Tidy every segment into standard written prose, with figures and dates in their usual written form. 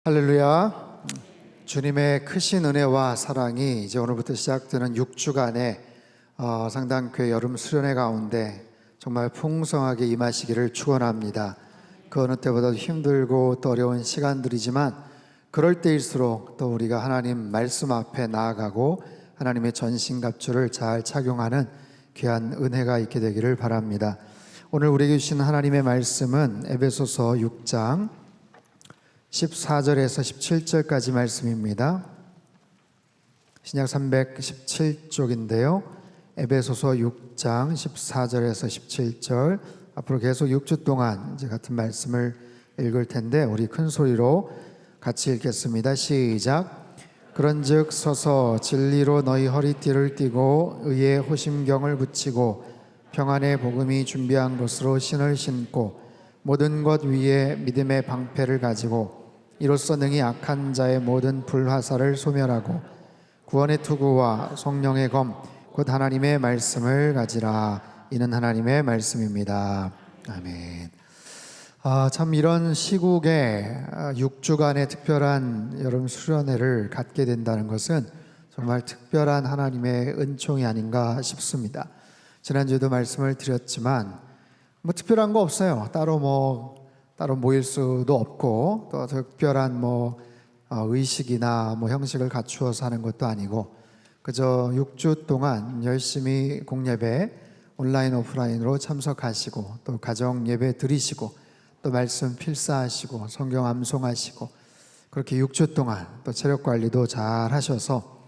할렐루야. 주님의 크신 은혜와 사랑이 이제 오늘부터 시작되는 6주간의 상당교회 여름 수련회 가운데 정말 풍성하게 임하시기를 축원합니다. 그 어느 때보다도 힘들고 또 어려운 시간들이지만 그럴 때일수록 또 우리가 하나님 말씀 앞에 나아가고 하나님의 전신갑주를 잘 착용하는 귀한 은혜가 있게 되기를 바랍니다. 오늘 우리에게 주신 하나님의 말씀은 에베소서 6장 14절에서 17절까지 말씀입니다. 신약 317쪽인데요. 에베소서 6장 14절에서 17절, 앞으로 계속 6주 동안 이제 같은 말씀을 읽을 텐데 우리 큰 소리로 같이 읽겠습니다. 시작. 그런즉 서서 진리로 너희 허리띠를 띠고 의의 호심경을 붙이고 평안의 복음이 준비한 것으로 신을 신고 모든 것 위에 믿음의 방패를 가지고 이로써 능히 악한 자의 모든 불화살을 소멸하고 구원의 투구와 성령의 검 곧 하나님의 말씀을 가지라. 이는 하나님의 말씀입니다. 아멘. 참 이런 시국에 6주간의 특별한 여름 수련회를 갖게 된다는 것은 정말 특별한 하나님의 은총이 아닌가 싶습니다. 지난주에도 말씀을 드렸지만 특별한 거 없어요. 따로 모일 수도 없고 또 특별한 의식이나 형식을 갖추어서 하는 것도 아니고 그저 6주 동안 열심히 공예배 온라인 오프라인으로 참석하시고 또 가정 예배 드리시고 또 말씀 필사하시고 성경 암송하시고 그렇게 6주 동안 또 체력 관리도 잘 하셔서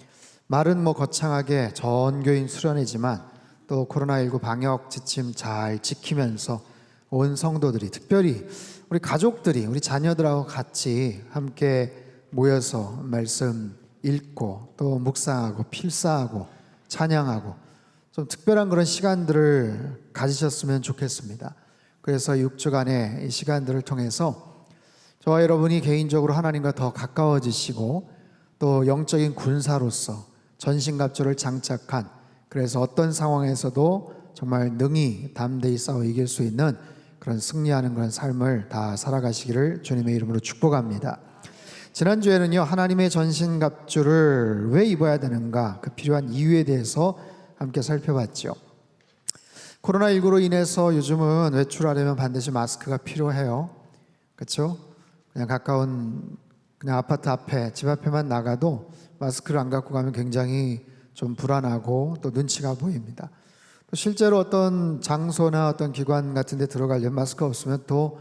말은 거창하게 전교인 수련회지만 또 코로나19 방역 지침 잘 지키면서 온 성도들이 특별히 우리 가족들이 우리 자녀들하고 같이 함께 모여서 말씀 읽고 또 묵상하고 필사하고 찬양하고 좀 특별한 그런 시간들을 가지셨으면 좋겠습니다. 그래서 6주간의 이 시간들을 통해서 저와 여러분이 개인적으로 하나님과 더 가까워지시고 또 영적인 군사로서 전신갑주를 장착한, 그래서 어떤 상황에서도 정말 능히 담대히 싸워 이길 수 있는 그런 승리하는 그런 삶을 다 살아가시기를 주님의 이름으로 축복합니다. 지난주에는요, 하나님의 전신갑주를 왜 입어야 되는가, 그 필요한 이유에 대해서 함께 살펴봤죠. 코로나19로 인해서 요즘은 외출하려면 반드시 마스크가 필요해요. 그렇죠? 그냥 가까운 아파트 앞에, 집 앞에만 나가도 마스크를 안 갖고 가면 굉장히 좀 불안하고 또 눈치가 보입니다. 또 실제로 어떤 장소나 어떤 기관 같은 데 들어가려면 마스크 없으면 또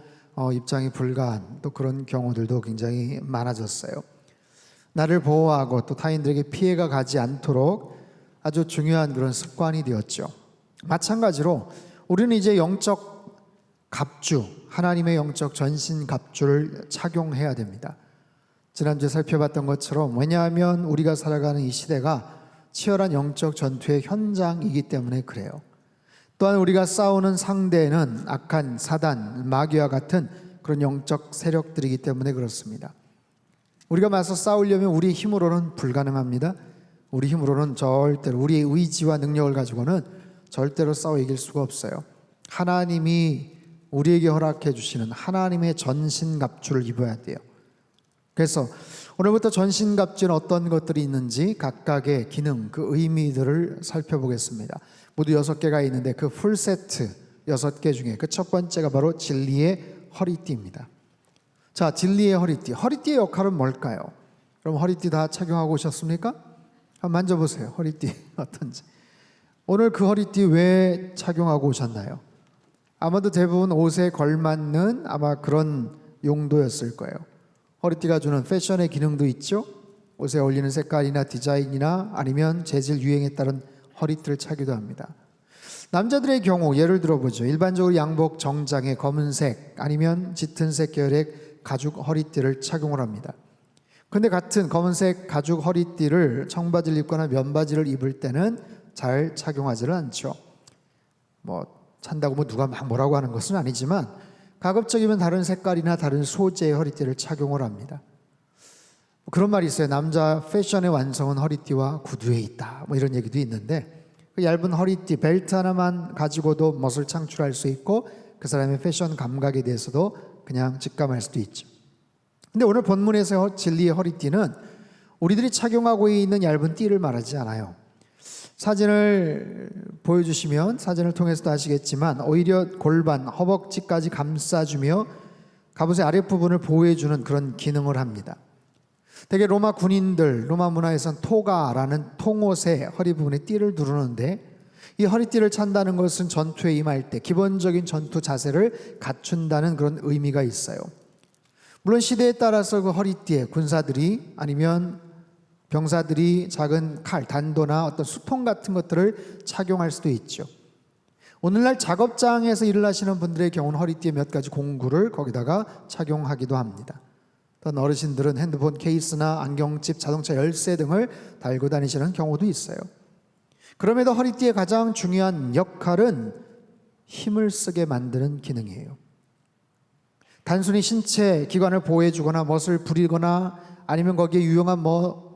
입장이 불가한 또 그런 경우들도 굉장히 많아졌어요. 나를 보호하고 또 타인들에게 피해가 가지 않도록 아주 중요한 그런 습관이 되었죠. 마찬가지로 우리는 이제 영적 갑주, 하나님의 영적 전신 갑주를 착용해야 됩니다. 지난주에 살펴봤던 것처럼, 왜냐하면 우리가 살아가는 이 시대가 치열한 영적 전투의 현장이기 때문에 그래요. 또한 우리가 싸우는 상대는 악한 사단, 마귀와 같은 그런 영적 세력들이기 때문에 그렇습니다. 우리가 맞서 싸우려면 우리 힘으로는 불가능합니다. 우리 힘으로는 절대로, 우리의 의지와 능력을 가지고는 절대로 싸워 이길 수가 없어요. 하나님이 우리에게 허락해 주시는 하나님의 전신갑주를 입어야 돼요. 그래서 오늘부터 전신갑주는 어떤 것들이 있는지 각각의 기능, 그 의미들을 살펴보겠습니다. 모두 6개가 있는데 그 풀세트 6개 중에 그 첫 번째가 바로 진리의 허리띠입니다. 자, 진리의 허리띠. 허리띠의 역할은 뭘까요? 그럼 허리띠 다 착용하고 오셨습니까? 한번 만져보세요. 허리띠 어떤지. 오늘 그 허리띠 왜 착용하고 오셨나요? 아마도 대부분 옷에 걸맞는 아마 그런 용도였을 거예요. 허리띠가 주는 패션의 기능도 있죠. 옷에 어울리는 색깔이나 디자인이나 아니면 재질 유행에 따른 허리띠를 차기도 합니다. 남자들의 경우 예를 들어보죠. 일반적으로 양복 정장에 검은색 아니면 짙은색 계열의 가죽 허리띠를 착용을 합니다. 그런데 같은 검은색 가죽 허리띠를 청바지를 입거나 면바지를 입을 때는 잘 착용하지를 않죠. 찬다고 누가 막 뭐라고 하는 것은 아니지만 가급적이면 다른 색깔이나 다른 소재의 허리띠를 착용을 합니다. 그런 말이 있어요. 남자 패션의 완성은 허리띠와 구두에 있다. 이런 얘기도 있는데, 그 얇은 허리띠, 벨트 하나만 가지고도 멋을 창출할 수 있고 그 사람의 패션 감각에 대해서도 그냥 직감할 수도 있죠. 근데 오늘 본문에서 진리의 허리띠는 우리들이 착용하고 있는 얇은 띠를 말하지 않아요. 사진을 보여주시면 사진을 통해서도 아시겠지만 오히려 골반, 허벅지까지 감싸주며 갑옷의 아랫부분을 보호해주는 그런 기능을 합니다. 대개 로마 군인들, 로마 문화에선 토가라는 통옷의 허리 부분에 띠를 두르는데 이 허리띠를 찬다는 것은 전투에 임할 때 기본적인 전투 자세를 갖춘다는 그런 의미가 있어요. 물론 시대에 따라서 그 허리띠에 군사들이 아니면 병사들이 작은 칼, 단도나 어떤 수통 같은 것들을 착용할 수도 있죠. 오늘날 작업장에서 일을 하시는 분들의 경우는 허리띠에 몇 가지 공구를 거기다가 착용하기도 합니다. 또 어르신들은 핸드폰 케이스나 안경집, 자동차 열쇠 등을 달고 다니시는 경우도 있어요. 그럼에도 허리띠의 가장 중요한 역할은 힘을 쓰게 만드는 기능이에요. 단순히 신체 기관을 보호해주거나 멋을 부리거나 아니면 거기에 유용한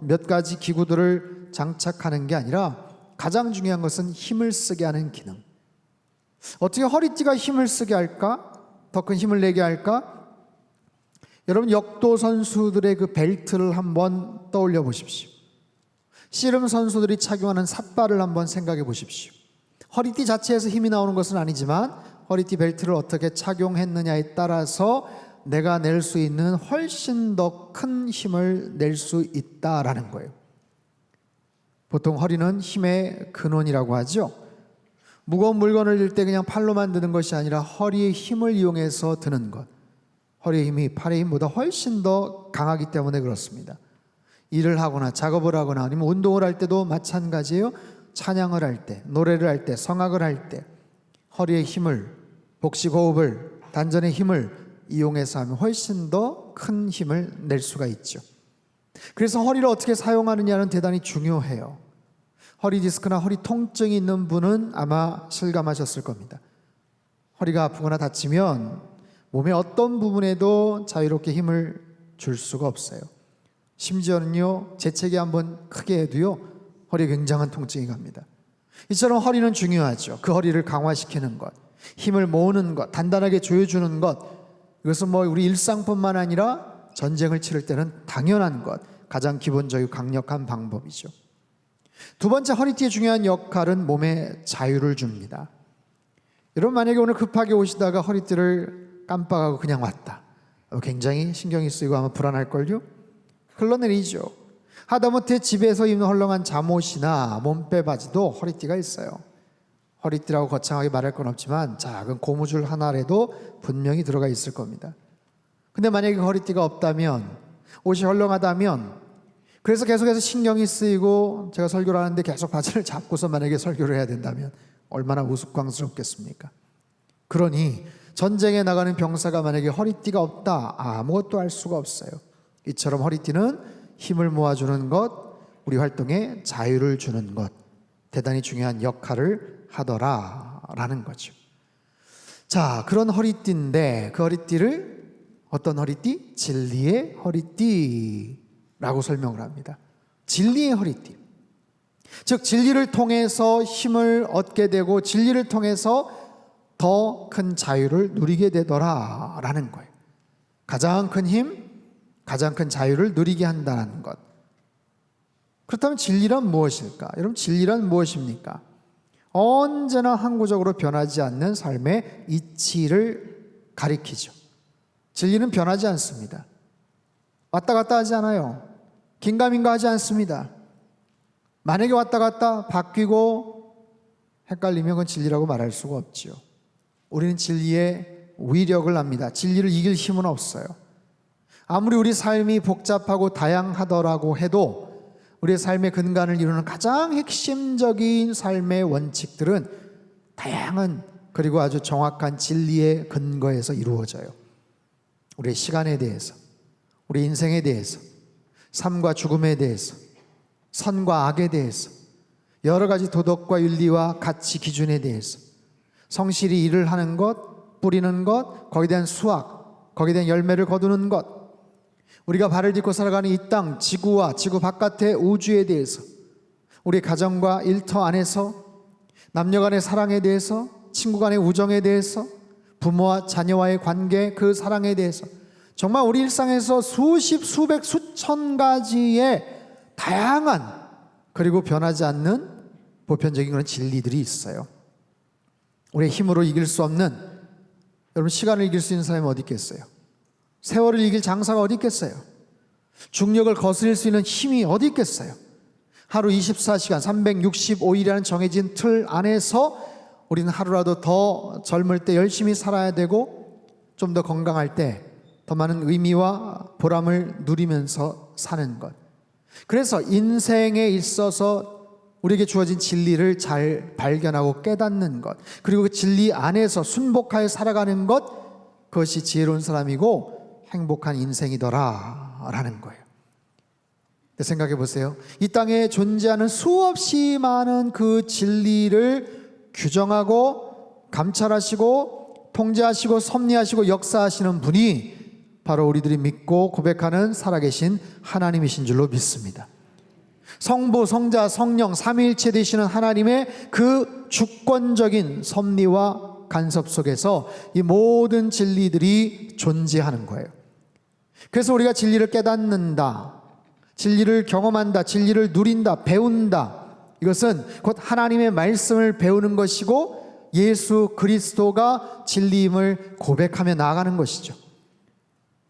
몇 가지 기구들을 장착하는 게 아니라 가장 중요한 것은 힘을 쓰게 하는 기능. 어떻게 허리띠가 힘을 쓰게 할까? 더 큰 힘을 내게 할까? 여러분 역도 선수들의 그 벨트를 한번 떠올려 보십시오. 씨름 선수들이 착용하는 삿발을 한번 생각해 보십시오. 허리띠 자체에서 힘이 나오는 것은 아니지만 허리띠 벨트를 어떻게 착용했느냐에 따라서 내가 낼 수 있는 훨씬 더 큰 힘을 낼 수 있다라는 거예요. 보통 허리는 힘의 근원이라고 하죠. 무거운 물건을 들 때 그냥 팔로만 드는 것이 아니라 허리의 힘을 이용해서 드는 것. 허리의 힘이 팔의 힘보다 훨씬 더 강하기 때문에 그렇습니다. 일을 하거나 작업을 하거나 아니면 운동을 할 때도 마찬가지예요. 찬양을 할 때, 노래를 할 때, 성악을 할 때 허리의 힘을, 복식호흡을, 단전의 힘을 이용해서 하면 훨씬 더 큰 힘을 낼 수가 있죠. 그래서 허리를 어떻게 사용하느냐는 대단히 중요해요. 허리 디스크나 허리 통증이 있는 분은 아마 실감하셨을 겁니다. 허리가 아프거나 다치면 몸의 어떤 부분에도 자유롭게 힘을 줄 수가 없어요. 심지어는요, 재채기 한번 크게 해도요, 허리에 굉장한 통증이 갑니다. 이처럼 허리는 중요하죠. 그 허리를 강화시키는 것, 힘을 모으는 것, 단단하게 조여주는 것, 이것은 우리 일상뿐만 아니라 전쟁을 치를 때는 당연한 것, 가장 기본적이고 강력한 방법이죠. 두 번째, 허리띠의 중요한 역할은 몸에 자유를 줍니다. 여러분 만약에 오늘 급하게 오시다가 허리띠를 깜빡하고 그냥 왔다. 굉장히 신경이 쓰이고 아마 불안할걸요? 흘러내리죠. 하다못해 집에서 입는 헐렁한 잠옷이나 몸빼 바지도 허리띠가 있어요. 허리띠라고 거창하게 말할 건 없지만 작은 고무줄 하나라도 분명히 들어가 있을 겁니다. 근데 만약에 허리띠가 없다면, 옷이 헐렁하다면, 그래서 계속해서 신경이 쓰이고 제가 설교를 하는데 계속 바지를 잡고서 만약에 설교를 해야 된다면 얼마나 우스꽝스럽겠습니까? 그러니 전쟁에 나가는 병사가 만약에 허리띠가 없다, 아무것도 할 수가 없어요. 이처럼 허리띠는 힘을 모아주는 것, 우리 활동에 자유를 주는 것, 대단히 중요한 역할을 하더라라는 거죠. 자, 그런 허리띠인데 그 허리띠를 어떤 허리띠? 진리의 허리띠라고 설명을 합니다. 진리의 허리띠. 즉 진리를 통해서 힘을 얻게 되고 진리를 통해서 더 큰 자유를 누리게 되더라라는 거예요. 가장 큰 힘, 가장 큰 자유를 누리게 한다는 것. 그렇다면 진리란 무엇일까? 여러분 진리란 무엇입니까? 언제나 항구적으로 변하지 않는 삶의 이치를 가리키죠. 진리는 변하지 않습니다. 왔다 갔다 하지 않아요. 긴가민가 하지 않습니다. 만약에 왔다 갔다 바뀌고 헷갈리면 그건 진리라고 말할 수가 없죠. 우리는 진리의 위력을 압니다. 진리를 이길 힘은 없어요. 아무리 우리 삶이 복잡하고 다양하더라고 해도 우리의 삶의 근간을 이루는 가장 핵심적인 삶의 원칙들은 다양한 그리고 아주 정확한 진리의 근거에서 이루어져요. 우리의 시간에 대해서, 우리 인생에 대해서, 삶과 죽음에 대해서, 선과 악에 대해서, 여러 가지 도덕과 윤리와 가치 기준에 대해서, 성실히 일을 하는 것, 뿌리는 것, 거기에 대한 수확, 거기에 대한 열매를 거두는 것, 우리가 발을 딛고 살아가는 이 땅, 지구와 지구 바깥의 우주에 대해서, 우리 가정과 일터 안에서, 남녀 간의 사랑에 대해서, 친구 간의 우정에 대해서, 부모와 자녀와의 관계, 그 사랑에 대해서 정말 우리 일상에서 수십, 수백, 수천 가지의 다양한 그리고 변하지 않는 보편적인 그런 진리들이 있어요. 우리의 힘으로 이길 수 없는, 여러분 시간을 이길 수 있는 사람이 어디 있겠어요? 세월을 이길 장사가 어디 있겠어요? 중력을 거스릴 수 있는 힘이 어디 있겠어요? 하루 24시간 365일이라는 정해진 틀 안에서 우리는 하루라도 더 젊을 때 열심히 살아야 되고 좀 더 건강할 때 더 많은 의미와 보람을 누리면서 사는 것. 그래서 인생에 있어서 우리에게 주어진 진리를 잘 발견하고 깨닫는 것, 그리고 그 진리 안에서 순복하여 살아가는 것, 그것이 지혜로운 사람이고 행복한 인생이더라 라는 거예요. 생각해 보세요. 이 땅에 존재하는 수없이 많은 그 진리를 규정하고 감찰하시고 통제하시고 섭리하시고 역사하시는 분이 바로 우리들이 믿고 고백하는 살아계신 하나님이신 줄로 믿습니다. 성부, 성자, 성령 삼위일체 되시는 하나님의 그 주권적인 섭리와 간섭 속에서 이 모든 진리들이 존재하는 거예요. 그래서 우리가 진리를 깨닫는다, 진리를 경험한다, 진리를 누린다, 배운다, 이것은 곧 하나님의 말씀을 배우는 것이고 예수 그리스도가 진리임을 고백하며 나아가는 것이죠.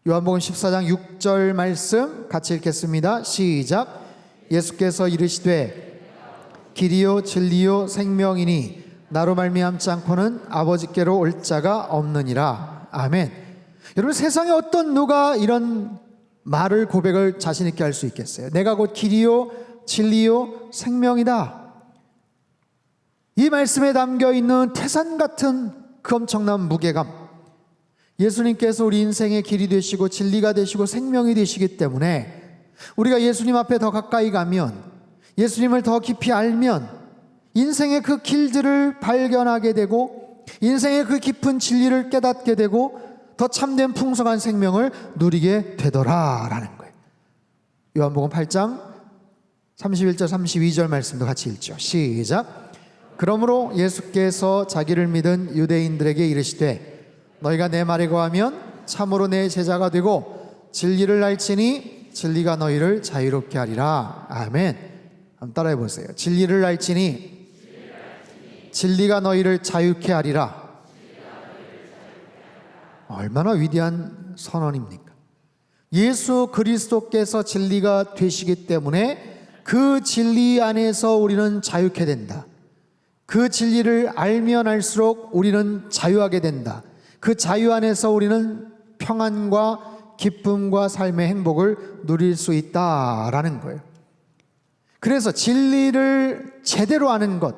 요한복음 14장 6절 말씀 같이 읽겠습니다. 시작. 예수께서 이르시되 길이요 진리요 생명이니 나로 말미암지 않고는 아버지께로 올 자가 없느니라. 아멘. 여러분 세상에 어떤 누가 이런 말을 고백을 자신 있게 할 수 있겠어요? 내가 곧 길이요 진리요 생명이다. 이 말씀에 담겨 있는 태산 같은 그 엄청난 무게감, 예수님께서 우리 인생의 길이 되시고 진리가 되시고 생명이 되시기 때문에 우리가 예수님 앞에 더 가까이 가면, 예수님을 더 깊이 알면 인생의 그 길들을 발견하게 되고 인생의 그 깊은 진리를 깨닫게 되고 더 참된 풍성한 생명을 누리게 되더라라는 거예요. 요한복음 8장 31절 32절 말씀도 같이 읽죠. 시작. 그러므로 예수께서 자기를 믿은 유대인들에게 이르시되 너희가 내 말에 거하면 참으로 내 제자가 되고 진리를 알지니 진리가 너희를 자유롭게 하리라. 아멘. 한번 따라해 보세요. 진리를 알지니 진리가 너희를 자유케 하리라. 얼마나 위대한 선언입니까? 예수 그리스도께서 진리가 되시기 때문에 그 진리 안에서 우리는 자유케 된다. 그 진리를 알면 알수록 우리는 자유하게 된다. 그 자유 안에서 우리는 평안과 기쁨과 삶의 행복을 누릴 수 있다라는 거예요. 그래서 진리를 제대로 아는 것,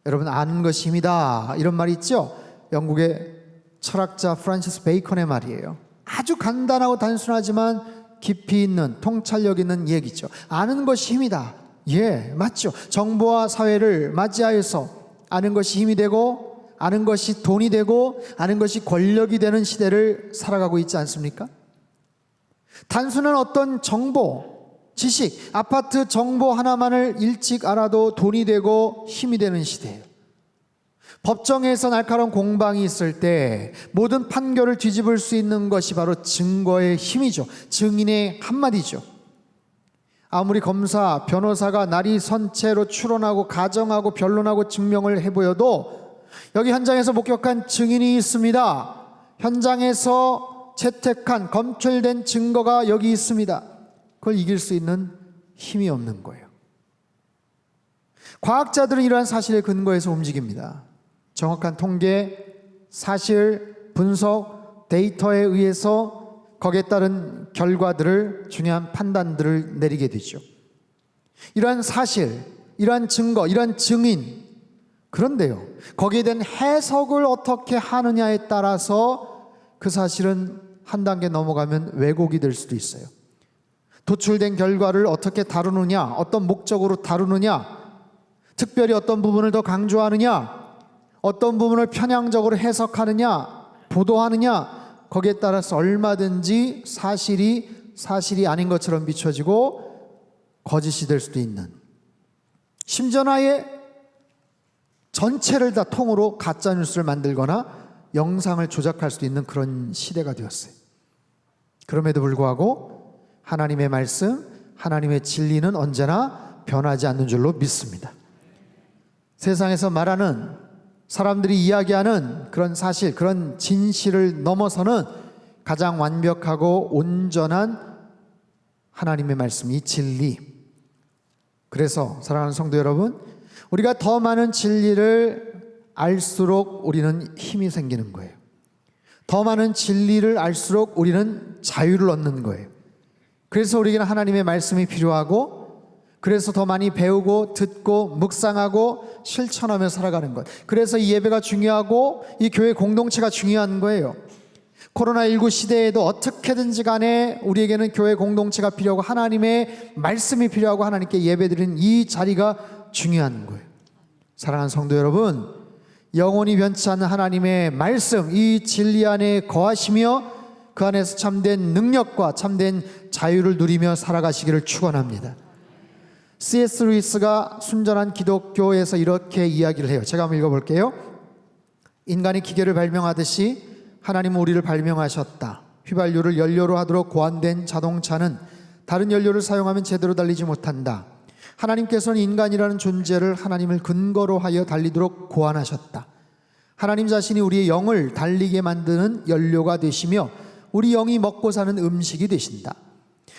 여러분 아는 것이 힘이다 이런 말이 있죠. 영국의 철학자 프란시스 베이컨의 말이에요. 아주 간단하고 단순하지만 깊이 있는 통찰력 있는 얘기죠. 아는 것이 힘이다. 예, 맞죠. 정보와 사회를 맞이하여서 아는 것이 힘이 되고 아는 것이 돈이 되고 아는 것이 권력이 되는 시대를 살아가고 있지 않습니까? 단순한 어떤 정보, 지식, 아파트 정보 하나만을 일찍 알아도 돈이 되고 힘이 되는 시대예요. 법정에서 날카로운 공방이 있을 때 모든 판결을 뒤집을 수 있는 것이 바로 증거의 힘이죠. 증인의 한마디죠. 아무리 검사, 변호사가 날이 선체로 추론하고 가정하고 변론하고 증명을 해보여도 여기 현장에서 목격한 증인이 있습니다. 현장에서 채택한 검출된 증거가 여기 있습니다. 그걸 이길 수 있는 힘이 없는 거예요. 과학자들은 이러한 사실에 근거해서 움직입니다. 정확한 통계, 사실, 분석, 데이터에 의해서 거기에 따른 결과들을, 중요한 판단들을 내리게 되죠. 이러한 사실, 이러한 증거, 이러한 증인, 그런데요, 거기에 대한 해석을 어떻게 하느냐에 따라서 그 사실은 한 단계 넘어가면 왜곡이 될 수도 있어요. 도출된 결과를 어떻게 다루느냐, 어떤 목적으로 다루느냐, 특별히 어떤 부분을 더 강조하느냐, 어떤 부분을 편향적으로 해석하느냐, 보도하느냐, 거기에 따라서 얼마든지 사실이 아닌 것처럼 비춰지고 거짓이 될 수도 있는, 심지어는 아예 전체를 다 통으로 가짜뉴스를 만들거나 영상을 조작할 수도 있는 그런 시대가 되었어요. 그럼에도 불구하고 하나님의 말씀, 하나님의 진리는 언제나 변하지 않는 줄로 믿습니다. 세상에서 말하는, 사람들이 이야기하는 그런 사실, 그런 진실을 넘어서는 가장 완벽하고 온전한 하나님의 말씀, 이 진리. 그래서 사랑하는 성도 여러분, 우리가 더 많은 진리를 알수록 우리는 힘이 생기는 거예요. 더 많은 진리를 알수록 우리는 자유를 얻는 거예요. 그래서 우리에게는 하나님의 말씀이 필요하고, 그래서 더 많이 배우고 듣고 묵상하고 실천하며 살아가는 것. 그래서 이 예배가 중요하고 이 교회 공동체가 중요한 거예요. 코로나19 시대에도 어떻게든지 간에 우리에게는 교회 공동체가 필요하고 하나님의 말씀이 필요하고 하나님께 예배드리는 이 자리가 중요한 거예요. 사랑하는 성도 여러분, 영원히 변치 않는 하나님의 말씀, 이 진리 안에 거하시며 그 안에서 참된 능력과 참된 자유를 누리며 살아가시기를 축원합니다. C.S. 루이스가 순전한 기독교에서 이렇게 이야기를 해요. 제가 한번 읽어볼게요. 인간이 기계를 발명하듯이 하나님은 우리를 발명하셨다. 휘발유를 연료로 하도록 고안된 자동차는 다른 연료를 사용하면 제대로 달리지 못한다. 하나님께서는 인간이라는 존재를 하나님을 근거로 하여 달리도록 고안하셨다. 하나님 자신이 우리의 영을 달리게 만드는 연료가 되시며 우리 영이 먹고 사는 음식이 되신다.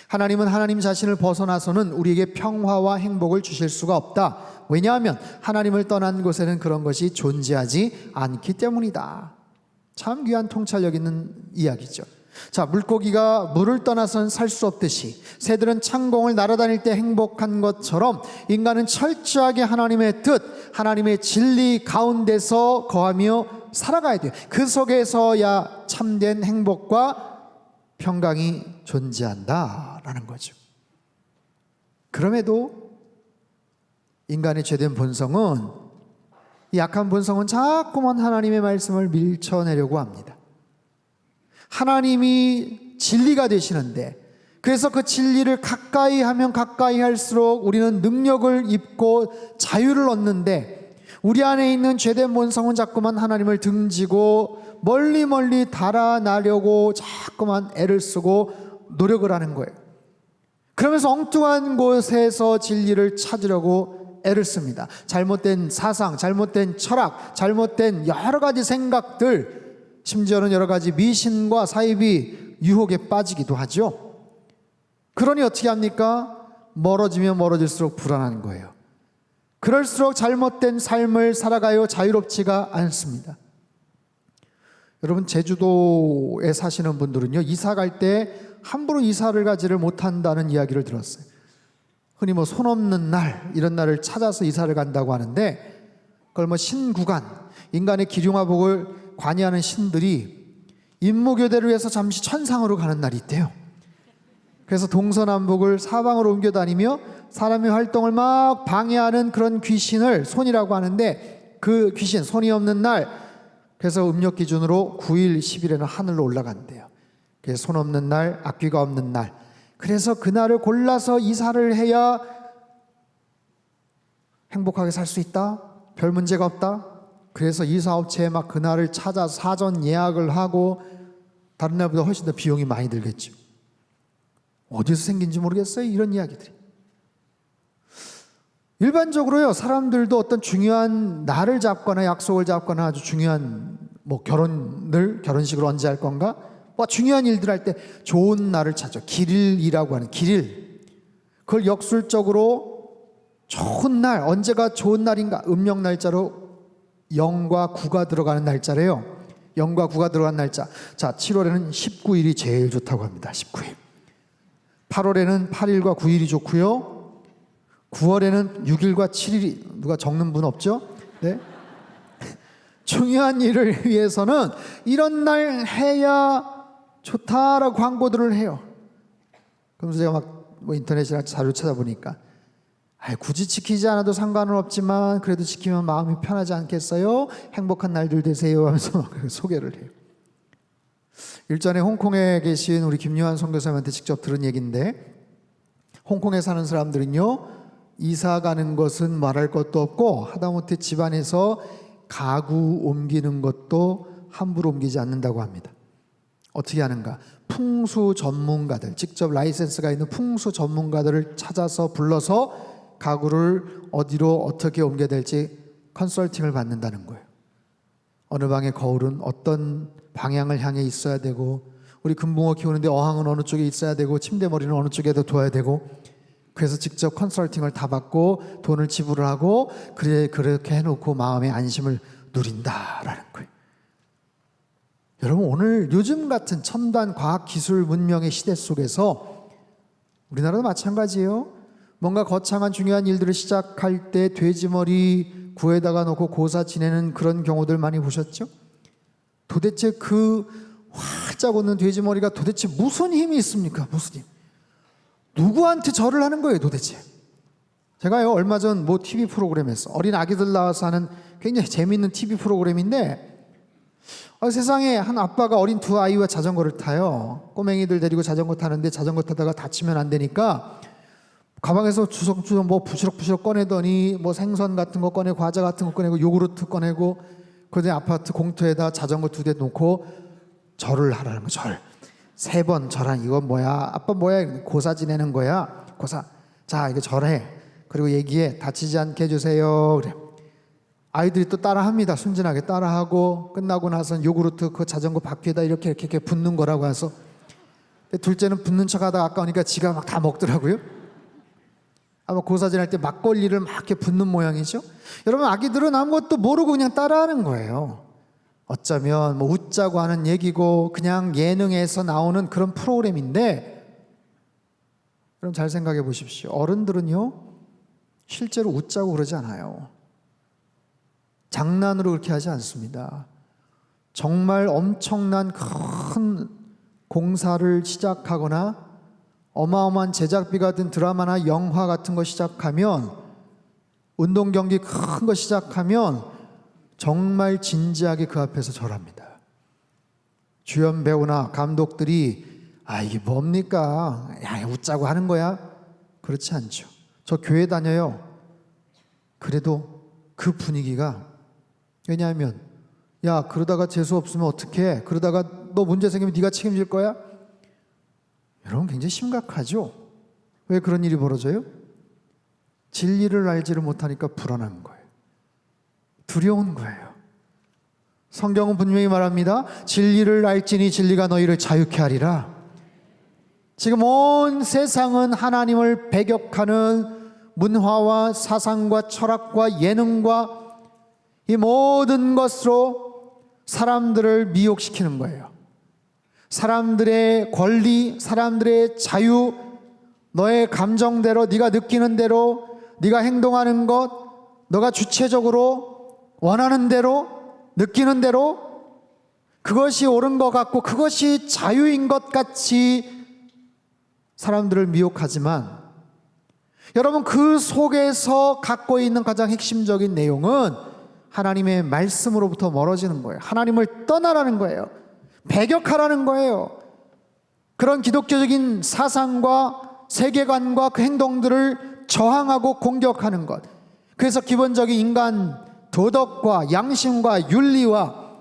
하나님은 하나님 자신을 벗어나서는 우리에게 평화와 행복을 주실 수가 없다. 왜냐하면 하나님을 떠난 곳에는 그런 것이 존재하지 않기 때문이다. 참 귀한 통찰력 있는 이야기죠. 자, 물고기가 물을 떠나서는 살 수 없듯이 새들은 창공을 날아다닐 때 행복한 것처럼 인간은 철저하게 하나님의 뜻, 하나님의 진리 가운데서 거하며 살아가야 돼요. 그 속에서야 참된 행복과 평강이 존재한다라는 거죠. 그럼에도 인간의 죄된 본성은, 이 약한 본성은 자꾸만 하나님의 말씀을 밀쳐내려고 합니다. 하나님이 진리가 되시는데, 그래서 그 진리를 가까이 하면 가까이 할수록 우리는 능력을 입고 자유를 얻는데, 우리 안에 있는 죄된 본성은 자꾸만 하나님을 등지고 멀리 달아나려고 자꾸만 애를 쓰고 노력을 하는 거예요. 그러면서 엉뚱한 곳에서 진리를 찾으려고 애를 씁니다. 잘못된 사상, 잘못된 철학, 잘못된 여러 가지 생각들, 심지어는 여러 가지 미신과 사이비 유혹에 빠지기도 하죠. 그러니 어떻게 합니까? 멀어지면 멀어질수록 불안한 거예요. 그럴수록 잘못된 삶을 살아가요 자유롭지가 않습니다. 여러분, 제주도에 사시는 분들은요, 이사 갈 때 함부로 이사를 가지를 못한다는 이야기를 들었어요. 흔히 뭐 손 없는 날, 이런 날을 찾아서 이사를 간다고 하는데, 그걸 뭐 신구간, 인간의 기륭화복을 관여하는 신들이 임무교대를 위해서 잠시 천상으로 가는 날이 있대요. 그래서 동서남북을 사방으로 옮겨 다니며 사람의 활동을 막 방해하는 그런 귀신을 손이라고 하는데, 그 귀신, 손이 없는 날, 그래서 음력 기준으로 9일, 10일에는 하늘로 올라간대요. 그래서 손 없는 날, 악귀가 없는 날. 그래서 그날을 골라서 이사를 해야 행복하게 살 수 있다? 별 문제가 없다? 그래서 이사업체에 막 그날을 찾아 사전 예약을 하고, 다른 날보다 훨씬 더 비용이 많이 들겠죠. 어디서 생긴지 모르겠어요, 이런 이야기들이. 일반적으로요, 사람들도 어떤 중요한 날을 잡거나 약속을 잡거나 아주 중요한 뭐 결혼식을 언제 할 건가? 뭐 중요한 일들 할 때 좋은 날을 찾죠. 길일이라고 하는 길일. 그걸 역술적으로 좋은 날, 언제가 좋은 날인가? 음력 날짜로 0과 9가 들어가는 날짜래요. 0과 9가 들어간 날짜. 자, 7월에는 19일이 제일 좋다고 합니다. 19일. 8월에는 8일과 9일이 좋고요. 9월에는 6일과 7일이, 누가 적는 분 없죠? 네. 중요한 일을 위해서는 이런 날 해야 좋다라고 광고들을 해요. 그러면서 제가 막 뭐 인터넷이나 자료 찾아보니까, 굳이 지키지 않아도 상관은 없지만 그래도 지키면 마음이 편하지 않겠어요? 행복한 날들 되세요 하면서 막 소개를 해요. 일전에 홍콩에 계신 우리 김요한 선교사님한테 직접 들은 얘기인데, 홍콩에 사는 사람들은요, 이사 가는 것은 말할 것도 없고 하다못해 집안에서 가구 옮기는 것도 함부로 옮기지 않는다고 합니다. 어떻게 하는가? 풍수 전문가들, 직접 라이센스가 있는 풍수 전문가들을 찾아서 불러서 가구를 어디로 어떻게 옮겨야 될지 컨설팅을 받는다는 거예요. 어느 방의 거울은 어떤 방향을 향해 있어야 되고, 우리 금붕어 키우는데 어항은 어느 쪽에 있어야 되고, 침대 머리는 어느 쪽에도 둬야 되고, 그래서 직접 컨설팅을 다 받고 돈을 지불을 하고 그렇게 해놓고 마음의 안심을 누린다라는 거예요. 여러분, 오늘 요즘 같은 첨단 과학 기술 문명의 시대 속에서 우리나라도 마찬가지예요. 뭔가 거창한 중요한 일들을 시작할 때 돼지머리 구에다가 놓고 고사 지내는 그런 경우들 많이 보셨죠? 도대체 그 활짝 웃는 돼지머리가 도대체 무슨 힘이 있습니까? 무슨 힘? 누구한테 절을 하는 거예요 도대체? 제가요 얼마 전 뭐 TV 프로그램에서 어린 아기들 나와서 하는 굉장히 재미있는 TV 프로그램인데, 세상에 한 아빠가 어린 두 아이와 자전거를 타요. 꼬맹이들 데리고 자전거 타는데 자전거 타다가 다치면 안 되니까 가방에서 주섬주섬 뭐 부시럭부시럭 꺼내더니 뭐 생선 같은 거 꺼내고 과자 같은 거 꺼내고 요구르트 꺼내고, 그러더니 아파트 공터에다 자전거 2대 놓고 절을 하라는 거. 절 3번 절한. 이건 뭐야? 아빠 뭐야? 고사 지내는 거야. 고사. 자, 이거 절해. 그리고 얘기해. 다치지 않게 해주세요. 그래. 아이들이 또 따라합니다. 순진하게 따라하고, 끝나고 나서는 요구르트 그 자전거 바퀴에다 이렇게 붓는 거라고 해서, 둘째는 붓는 척하다가 아까우니까 지가 막 다 먹더라고요. 아마 고사 지낼 때 막걸리를 막 이렇게 붓는 모양이죠. 여러분, 아기들은 아무것도 모르고 그냥 따라하는 거예요. 어쩌면 뭐 웃자고 하는 얘기고 그냥 예능에서 나오는 그런 프로그램인데, 그럼 잘 생각해 보십시오. 어른들은요 실제로 웃자고 그러지 않아요. 장난으로 그렇게 하지 않습니다. 정말 엄청난 큰 공사를 시작하거나 어마어마한 제작비가 든 드라마나 영화 같은 거 시작하면, 운동 경기 큰 거 시작하면 정말 진지하게 그 앞에서 절합니다. 주연 배우나 감독들이 이게 뭡니까? 야, 웃자고 하는 거야? 그렇지 않죠. 저 교회 다녀요. 그래도 그 분위기가, 왜냐하면 야, 그러다가 재수 없으면 어떡해? 그러다가 너 문제 생기면 네가 책임질 거야? 여러분, 굉장히 심각하죠. 왜 그런 일이 벌어져요? 진리를 알지를 못하니까 불안한 거예요. 두려운 거예요. 성경은 분명히 말합니다. 진리를 알지니 진리가 너희를 자유케 하리라. 지금 온 세상은 하나님을 배격하는 문화와 사상과 철학과 예능과 이 모든 것으로 사람들을 미혹시키는 거예요. 사람들의 권리, 사람들의 자유, 너의 감정대로, 네가 느끼는 대로, 네가 행동하는 것, 너가 주체적으로 원하는 대로, 느끼는 대로, 그것이 옳은 것 같고 그것이 자유인 것 같이 사람들을 미혹하지만, 여러분, 그 속에서 갖고 있는 가장 핵심적인 내용은 하나님의 말씀으로부터 멀어지는 거예요. 하나님을 떠나라는 거예요. 배격하라는 거예요. 그런 기독교적인 사상과 세계관과 그 행동들을 저항하고 공격하는 것. 그래서 기본적인 인간 도덕과 양심과 윤리와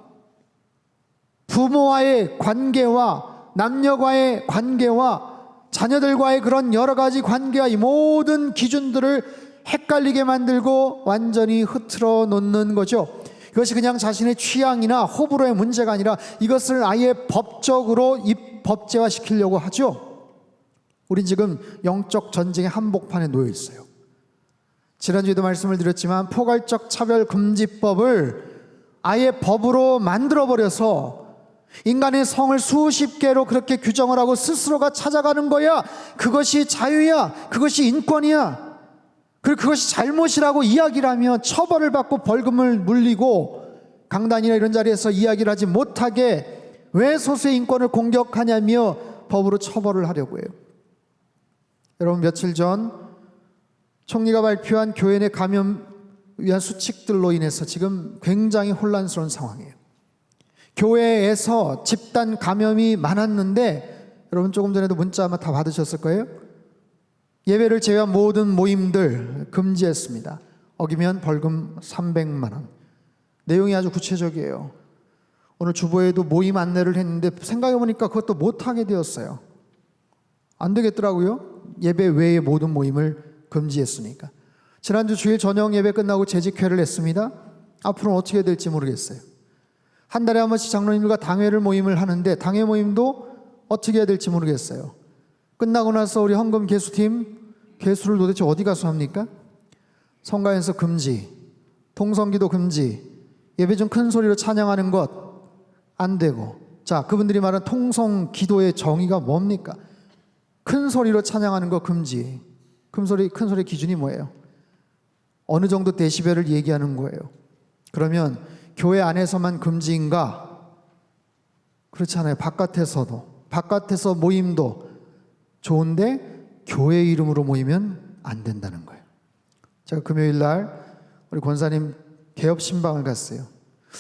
부모와의 관계와 남녀과의 관계와 자녀들과의 그런 여러 가지 관계와 이 모든 기준들을 헷갈리게 만들고 완전히 흐트러 놓는 거죠. 이것이 그냥 자신의 취향이나 호불호의 문제가 아니라 이것을 아예 법적으로 법제화시키려고 하죠. 우린 지금 영적 전쟁의 한복판에 놓여 있어요. 지난주에도 말씀을 드렸지만 포괄적 차별금지법을 아예 법으로 만들어버려서 인간의 성을 수십 개로 그렇게 규정을 하고 스스로가 찾아가는 거야. 그것이 자유야. 그것이 인권이야. 그리고 그것이 잘못이라고 이야기를 하면 처벌을 받고 벌금을 물리고, 강단이나 이런 자리에서 이야기를 하지 못하게 왜 소수의 인권을 공격하냐며 법으로 처벌을 하려고 해요. 여러분, 며칠 전 총리가 발표한 교회 내 감염 위한 수칙들로 인해서 지금 굉장히 혼란스러운 상황이에요. 교회에서 집단 감염이 많았는데, 여러분 조금 전에도 문자 아마 다 받으셨을 거예요. 예배를 제외한 모든 모임들 금지했습니다. 어기면 벌금 300만 원. 내용이 아주 구체적이에요. 오늘 주보에도 모임 안내를 했는데 생각해보니까 그것도 못하게 되었어요. 안 되겠더라고요. 예배 외의 모든 모임을 금지했으니까. 지난주 주일 저녁 예배 끝나고 재직회를 했습니다. 앞으로는 어떻게 될지 모르겠어요. 한 달에 한 번씩 장로님들과 당회를 모임을 하는데 당회 모임도 어떻게 해야 될지 모르겠어요. 끝나고 나서 우리 헌금 개수팀 개수를 도대체 어디 가서 합니까? 성가에서 금지, 통성기도 금지, 예배 중 큰 소리로 찬양하는 것 안 되고. 자, 그분들이 말하는 통성기도의 정의가 뭡니까? 큰 소리로 찬양하는 거 금지. 큰 소리 기준이 뭐예요? 어느 정도 데시벨을 얘기하는 거예요. 그러면 교회 안에서만 금지인가? 그렇지 않아요. 바깥에서 모임도 좋은데 교회 이름으로 모이면 안 된다는 거예요. 제가 금요일 날 우리 권사님 개업 신방을 갔어요.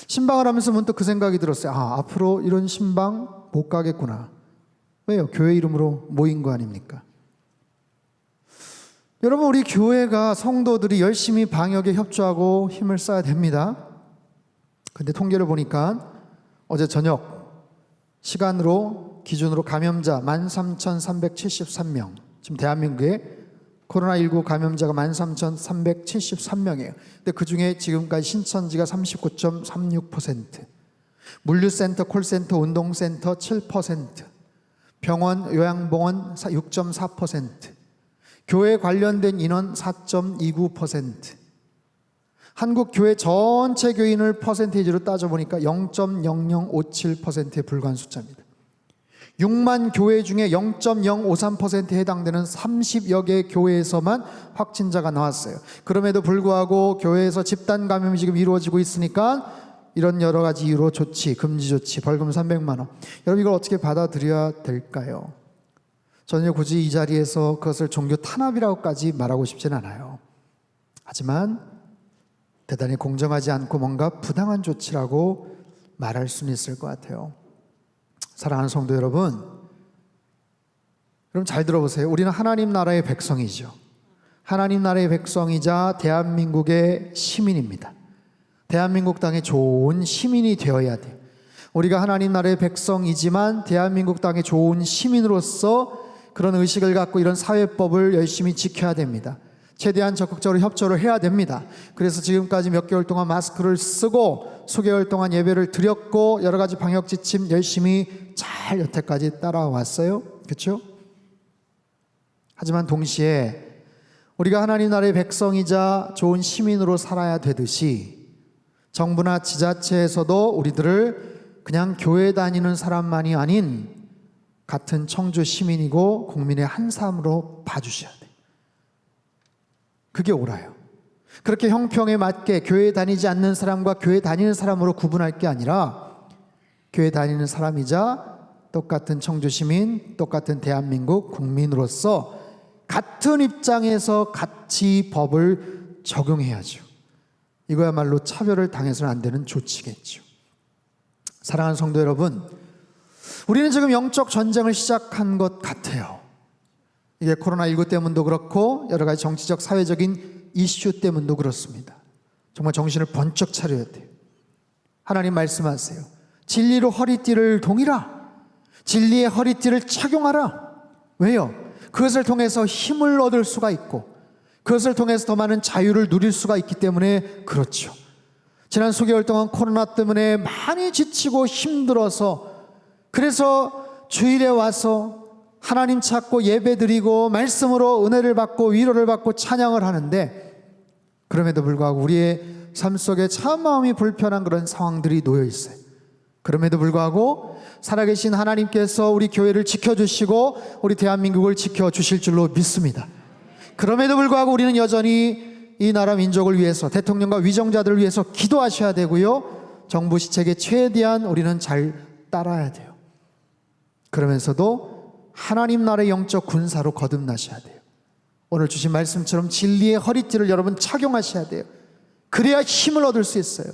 신방을 하면서 문득 그 생각이 들었어요. 앞으로 이런 신방 못 가겠구나. 왜요? 교회 이름으로 모인 거 아닙니까? 여러분, 우리 교회가 성도들이 열심히 방역에 협조하고 힘을 써야 됩니다. 근데 통계를 보니까 어제 저녁 시간으로 기준으로 감염자 13,373명, 지금 대한민국에 코로나19 감염자가 13,373명이에요. 근데 그중에 지금까지 신천지가 39.36%, 물류센터, 콜센터, 운동센터 7%, 병원, 요양병원 6.4%, 교회 관련된 인원 4.29%, 한국 교회 전체 교인을 퍼센테이지로 따져보니까 0.0057%에 불과한 숫자입니다. 6만 교회 중에 0.053%에 해당되는 30여 개 교회에서만 확진자가 나왔어요. 그럼에도 불구하고 교회에서 집단 감염이 지금 이루어지고 있으니까 이런 여러 가지 이유로 조치, 금지 조치, 벌금 300만 원. 여러분, 이걸 어떻게 받아들여야 될까요? 저는 굳이 이 자리에서 그것을 종교 탄압이라고까지 말하고 싶지는 않아요. 하지만 대단히 공정하지 않고 뭔가 부당한 조치라고 말할 수는 있을 것 같아요. 사랑하는 성도 여러분 잘 들어보세요. 우리는 하나님 나라의 백성이죠. 하나님 나라의 백성이자 대한민국의 시민입니다. 대한민국 땅에 좋은 시민이 되어야 돼요. 우리가 하나님 나라의 백성이지만 대한민국 땅에 좋은 시민으로서 그런 의식을 갖고 이런 사회법을 열심히 지켜야 됩니다. 최대한 적극적으로 협조를 해야 됩니다. 그래서 지금까지 몇 개월 동안 마스크를 쓰고 수개월 동안 예배를 드렸고 여러 가지 방역 지침 열심히 잘 여태까지 따라왔어요. 그렇죠? 하지만 동시에 우리가 하나님 나라의 백성이자 좋은 시민으로 살아야 되듯이 정부나 지자체에서도 우리들을 그냥 교회 다니는 사람만이 아닌 같은 청주 시민이고 국민의 한 사람으로 봐주셔야 돼요. 그게 옳아요. 그렇게 형평에 맞게 교회 다니지 않는 사람과 교회 다니는 사람으로 구분할 게 아니라 교회 다니는 사람이자 똑같은 청주 시민, 똑같은 대한민국 국민으로서 같은 입장에서 같이 법을 적용해야죠. 이거야말로 차별을 당해서는 안 되는 조치겠죠. 사랑하는 성도 여러분, 우리는 지금 영적 전쟁을 시작한 것 같아요. 이게 코로나19 때문도 그렇고 여러 가지 정치적 사회적인 이슈 때문도 그렇습니다. 정말 정신을 번쩍 차려야 돼요. 하나님 말씀하세요. 진리로 허리띠를 동이라. 진리의 허리띠를 착용하라. 왜요? 그것을 통해서 힘을 얻을 수가 있고 그것을 통해서 더 많은 자유를 누릴 수가 있기 때문에 그렇죠. 지난 수개월 동안 코로나 때문에 많이 지치고 힘들어서 그래서 주일에 와서 하나님 찾고 예배드리고 말씀으로 은혜를 받고 위로를 받고 찬양을 하는데 그럼에도 불구하고 우리의 삶 속에 참 마음이 불편한 그런 상황들이 놓여 있어요. 그럼에도 불구하고 살아계신 하나님께서 우리 교회를 지켜주시고 우리 대한민국을 지켜주실 줄로 믿습니다. 그럼에도 불구하고 우리는 여전히 이 나라 민족을 위해서 대통령과 위정자들을 위해서 기도하셔야 되고요. 정부 시책에 최대한 우리는 잘 따라야 돼요. 그러면서도 하나님 나라의 영적 군사로 거듭나셔야 돼요. 오늘 주신 말씀처럼 진리의 허리띠를 여러분 착용하셔야 돼요. 그래야 힘을 얻을 수 있어요.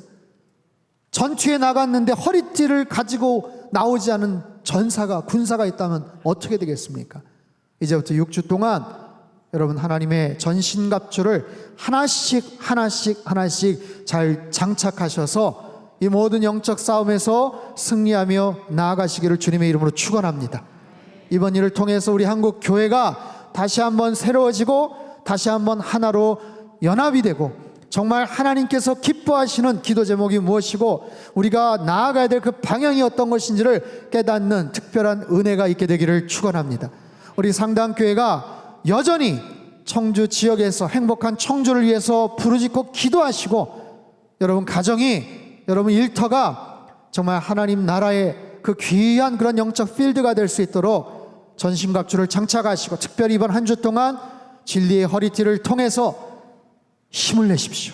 전투에 나갔는데 허리띠를 가지고 나오지 않은 전사가 군사가 있다면 어떻게 되겠습니까? 이제부터 6주 동안 여러분 하나님의 전신갑주를 하나씩 잘 장착하셔서 이 모든 영적 싸움에서 승리하며 나아가시기를 주님의 이름으로 축원합니다. 이번 일을 통해서 우리 한국 교회가 다시 한번 새로워지고 다시 한번 하나로 연합이 되고 정말 하나님께서 기뻐하시는 기도 제목이 무엇이고 우리가 나아가야 될 그 방향이 어떤 것인지를 깨닫는 특별한 은혜가 있게 되기를 축원합니다. 우리 상당교회가 여전히 청주 지역에서 행복한 청주를 위해서 부르짖고 기도하시고 여러분 가정이 여러분 일터가 정말 하나님 나라의 그 귀한 그런 영적 필드가 될 수 있도록 전신갑주를 장착하시고 특별히 이번 한 주 동안 진리의 허리띠를 통해서 힘을 내십시오.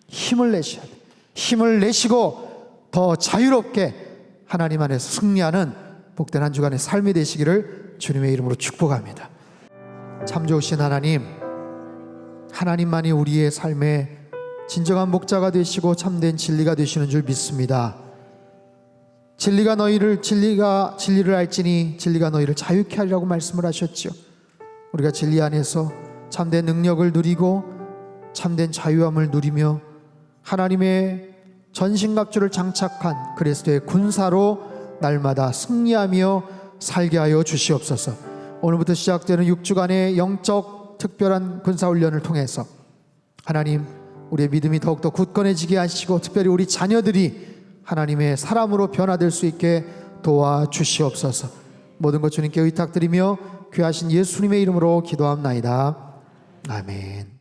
힘을 내셔야 돼요. 힘을 내시고 더 자유롭게 하나님 안에서 승리하는 복된 한 주간의 삶이 되시기를 주님의 이름으로 축복합니다. 참 좋으신 하나님, 하나님만이 우리의 삶의 진정한 목자가 되시고 참된 진리가 되시는 줄 믿습니다. 진리를 알지니 진리가 너희를 자유케 하리라고 말씀을 하셨죠. 우리가 진리 안에서 참된 능력을 누리고 참된 자유함을 누리며 하나님의 전신갑주를 장착한 그리스도의 군사로 날마다 승리하며 살게 하여 주시옵소서. 오늘부터 시작되는 6주간의 영적 특별한 군사훈련을 통해서 하나님 우리의 믿음이 더욱더 굳건해지게 하시고 특별히 우리 자녀들이 하나님의 사람으로 변화될 수 있게 도와주시옵소서. 모든 것 주님께 의탁드리며 귀하신 예수님의 이름으로 기도합나이다. 아멘.